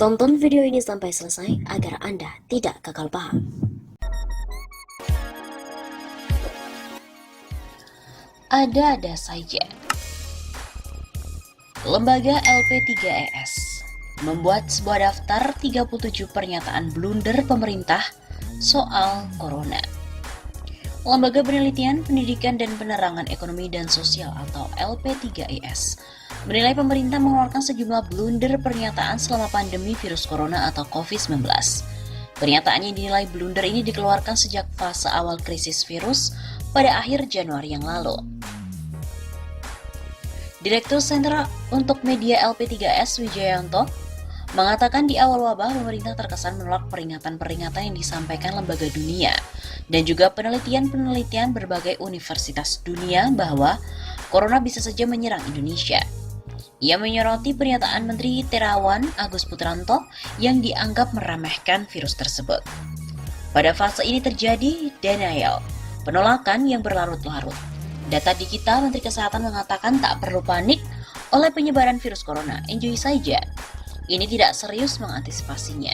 Tonton video ini sampai selesai agar Anda tidak gagal paham. Ada-ada saja. Lembaga LP3ES membuat sebuah daftar 37 pernyataan blunder pemerintah soal corona. Lembaga Penelitian, Pendidikan, dan Penerangan Ekonomi dan Sosial atau LP3ES menilai pemerintah mengeluarkan sejumlah blunder pernyataan selama pandemi virus corona atau COVID-19. Pernyataan yang dinilai blunder ini dikeluarkan sejak fase awal krisis virus pada akhir Januari yang lalu. Direktur Sentra untuk Media LP3ES Wijayanto mengatakan di awal wabah pemerintah terkesan menolak peringatan-peringatan yang disampaikan lembaga dunia dan juga penelitian-penelitian berbagai universitas dunia bahwa corona bisa saja menyerang Indonesia. Ia menyoroti pernyataan Menteri Terawan Agus Putranto yang dianggap meremehkan virus tersebut. Pada fase ini terjadi denial, penolakan yang berlarut-larut. Data di kita, Menteri Kesehatan mengatakan tak perlu panik oleh penyebaran virus corona, enjoy saja. Ini tidak serius mengantisipasinya.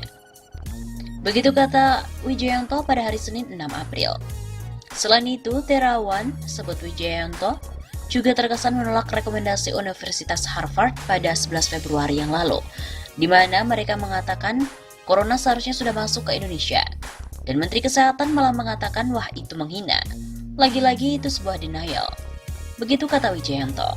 Begitu kata Wijayanto pada hari Senin 6 April. Selain itu, Terawan sebut Wijayanto juga terkesan menolak rekomendasi Universitas Harvard pada 11 Februari yang lalu, di mana mereka mengatakan corona seharusnya sudah masuk ke Indonesia. Dan Menteri Kesehatan malah mengatakan wah itu menghina. Lagi-lagi itu sebuah denial. Begitu kata Wijayanto.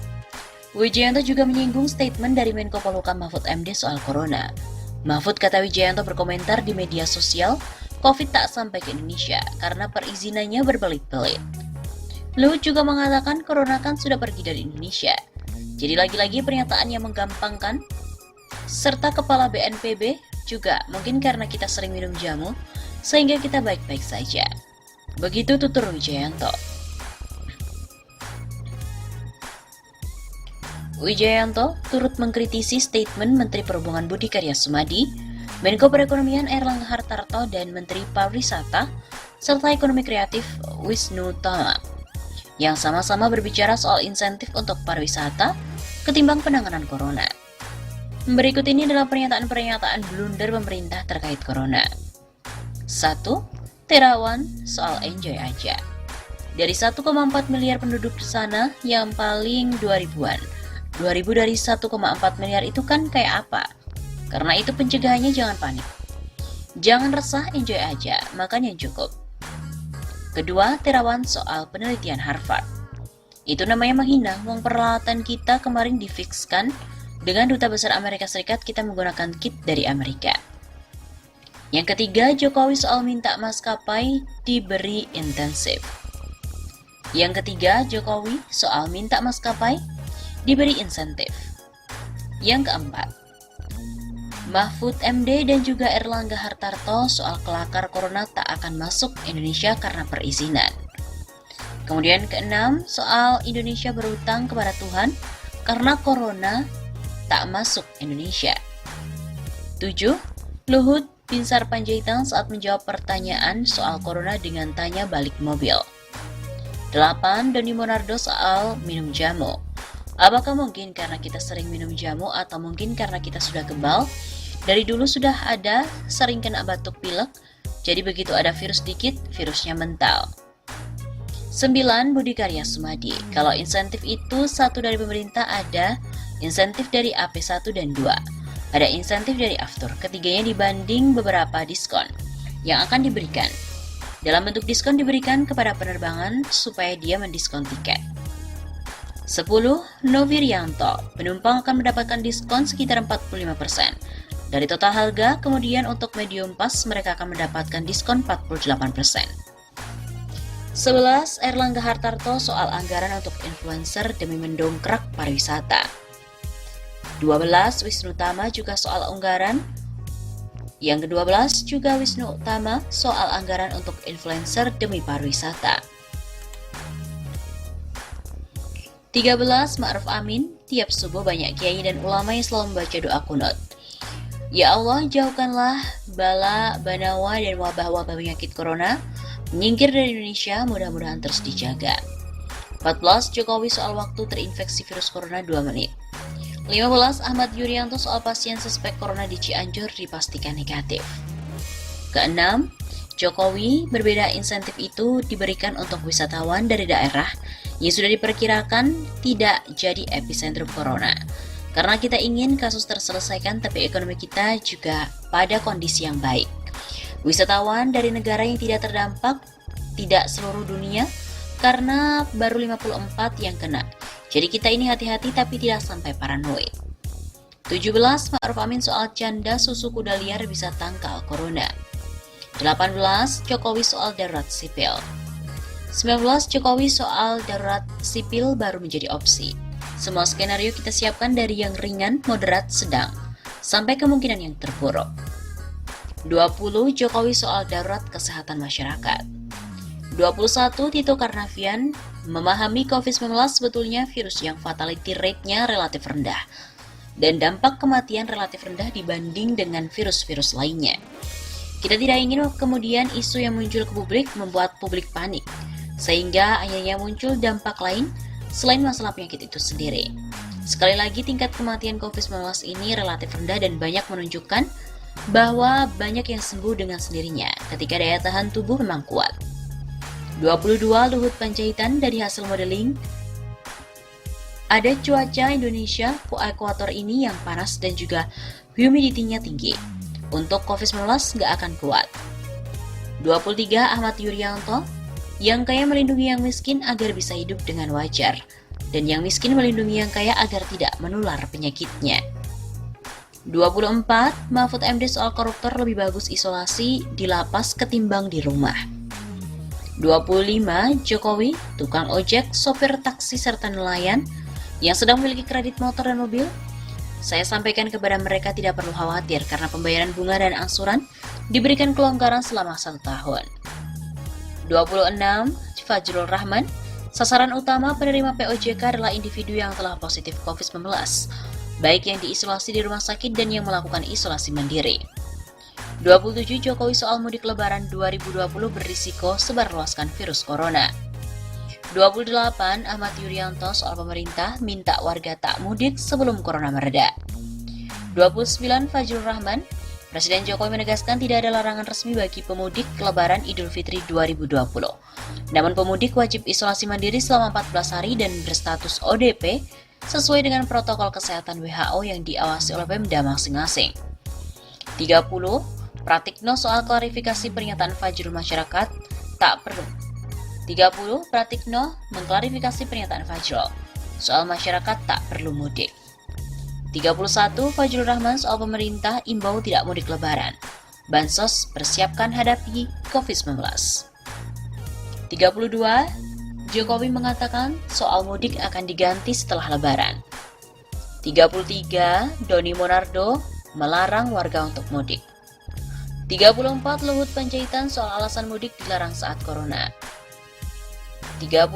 Wijayanto juga menyinggung statement dari Menko Polhukam Mahfud MD soal corona. Mahfud, kata Wijayanto, berkomentar di media sosial, COVID tak sampai ke Indonesia karena perizinannya berbelit-belit. Luhut juga mengatakan corona kan sudah pergi dari Indonesia. Jadi lagi-lagi pernyataan yang menggampangkan. Serta Kepala BNPB juga mungkin karena kita sering minum jamu, sehingga kita baik-baik saja. Begitu tutur Wijayanto. Wijayanto turut mengkritisi statement Menteri Perhubungan Budi Karya Sumadi, Menko Perekonomian Airlangga Hartarto, dan Menteri Pariwisata serta Ekonomi Kreatif Wisnu Tama, yang sama-sama berbicara soal insentif untuk pariwisata ketimbang penanganan corona. Berikut ini adalah pernyataan-pernyataan blunder pemerintah terkait corona. 1. Terawan soal enjoy aja. Dari 1,4 miliar penduduk di sana, yang paling 2000-an. 2000 dari 1,4 miliar itu kan kayak apa? Karena itu pencegahannya jangan panik. Jangan resah, enjoy aja, makan yang cukup. Kedua, Terawan soal penelitian Harvard. Itu namanya menghina, wong peralatan kita kemarin difikskan dengan Duta Besar Amerika Serikat kita menggunakan kit dari Amerika. Yang ketiga, Jokowi soal minta maskapai diberi intensif. Yang ketiga, Jokowi soal minta maskapai diberi insentif. Yang keempat, Mahfud MD dan juga Airlangga Hartarto soal kelakar corona tak akan masuk Indonesia karena perizinan. Kemudian keenam, soal Indonesia berutang kepada Tuhan karena corona tak masuk Indonesia. 7. Luhut Binsar Panjaitan saat menjawab pertanyaan soal corona dengan tanya balik mobil. 8. Doni Monardo soal minum jamu. Apakah mungkin karena kita sering minum jamu atau mungkin karena kita sudah kebal? Dari dulu sudah ada sering kena batuk pilek, jadi begitu ada virus dikit, virusnya mental. 9. Budi Karya Sumadi. Kalau insentif itu satu dari pemerintah, ada insentif dari AP1 dan 2. Ada insentif dari Aftur, ketiganya dibanding beberapa diskon yang akan diberikan. Dalam bentuk diskon diberikan kepada penerbangan supaya dia mendiskon tiket. 10. Novirianto, penumpang akan mendapatkan diskon sekitar 45%. Dari total harga, kemudian untuk medium pass mereka akan mendapatkan diskon 48%. 11. Airlangga Hartarto soal anggaran untuk influencer demi mendongkrak pariwisata. 12. Wisnu Tama juga soal anggaran. Yang ke-12 juga Wisnu Tama soal anggaran untuk influencer demi pariwisata. 13. Ma'ruf Amin, tiap subuh banyak kiai dan ulama yang selalu membaca doa kunut. Ya Allah, jauhkanlah bala, banawa, dan wabah-wabah penyakit corona, menyingkir dari Indonesia, mudah-mudahan terus dijaga. 14. Jokowi soal waktu terinfeksi virus corona 2 menit. 15. Ahmad Yuryanto soal pasien suspek corona di Cianjur dipastikan negatif. Keenam, Jokowi berbeda insentif itu diberikan untuk wisatawan dari daerah yang sudah diperkirakan tidak jadi epicentrum corona. Karena kita ingin kasus terselesaikan tapi ekonomi kita juga pada kondisi yang baik. Wisatawan dari negara yang tidak terdampak, tidak seluruh dunia, karena baru 54 yang kena. Jadi kita ini hati-hati tapi tidak sampai paranoid. 17. Ma'ruf Amin soal canda susu kuda liar bisa tangkal corona. 18. Jokowi soal darurat sipil. 19. Jokowi soal darurat sipil baru menjadi opsi. Semua skenario kita siapkan dari yang ringan, moderat, sedang, sampai kemungkinan yang terburuk. 20. Jokowi soal darurat kesehatan masyarakat. 21. Tito Karnavian memahami COVID-19 sebetulnya virus yang fatality rate-nya relatif rendah dan dampak kematian relatif rendah dibanding dengan virus-virus lainnya. Kita tidak ingin kemudian isu yang muncul ke publik membuat publik panik, sehingga akhirnya muncul dampak lain selain masalah penyakit itu sendiri. Sekali lagi, tingkat kematian COVID-19 ini relatif rendah dan banyak menunjukkan bahwa banyak yang sembuh dengan sendirinya ketika daya tahan tubuh memang kuat. 22. Luhut Panjaitan dari hasil modeling. Ada cuaca Indonesia ekuator ini yang panas dan juga humidity-nya tinggi. Untuk COVID-19 nggak akan kuat. 23. Ahmad Yuryanto, yang kaya melindungi yang miskin agar bisa hidup dengan wajar, dan yang miskin melindungi yang kaya agar tidak menular penyakitnya. 24. Mahfud MD soal koruptor lebih bagus isolasi di lapas ketimbang di rumah. 25. Jokowi, tukang ojek, sopir taksi serta nelayan yang sedang memiliki kredit motor dan mobil. Saya sampaikan kepada mereka tidak perlu khawatir karena pembayaran bunga dan angsuran diberikan kelonggaran selama 1 tahun. 26. Fajrul Rahman, sasaran utama penerima POJK adalah individu yang telah positif COVID-19, baik yang diisolasi di rumah sakit dan yang melakukan isolasi mandiri. 27. Jokowi soal mudik lebaran 2020 berisiko sebarluaskan virus corona. 28. Ahmad Yuryanto soal pemerintah minta warga tak mudik sebelum corona mereda. 29. Fajrul Rahman, Presiden Jokowi menegaskan tidak ada larangan resmi bagi pemudik lebaran Idul Fitri 2020. Namun pemudik wajib isolasi mandiri selama 14 hari dan berstatus ODP sesuai dengan protokol kesehatan WHO yang diawasi oleh Pemda masing-masing. 30. Pratikno soal klarifikasi pernyataan Fajrul masyarakat tak perlu. 30. Pratikno mengklarifikasi pernyataan Fajrul soal masyarakat tak perlu mudik. 31. Fajrul Rahman soal pemerintah imbau tidak mudik lebaran. Bansos persiapkan hadapi COVID-19. 32. Jokowi mengatakan soal mudik akan diganti setelah lebaran. 33. Doni Monardo melarang warga untuk mudik. 34. Luhut Panjaitan soal alasan mudik dilarang saat corona. 35.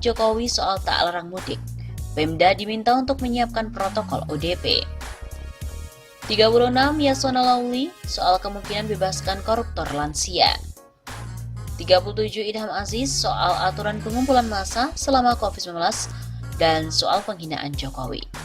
Jokowi soal tak larang mudik. Pemda diminta untuk menyiapkan protokol ODP. 36. Yasona Lawli soal kemungkinan bebaskan koruptor lansia. 37. Idham Aziz soal aturan pengumpulan massa selama COVID-19 dan soal penghinaan Jokowi.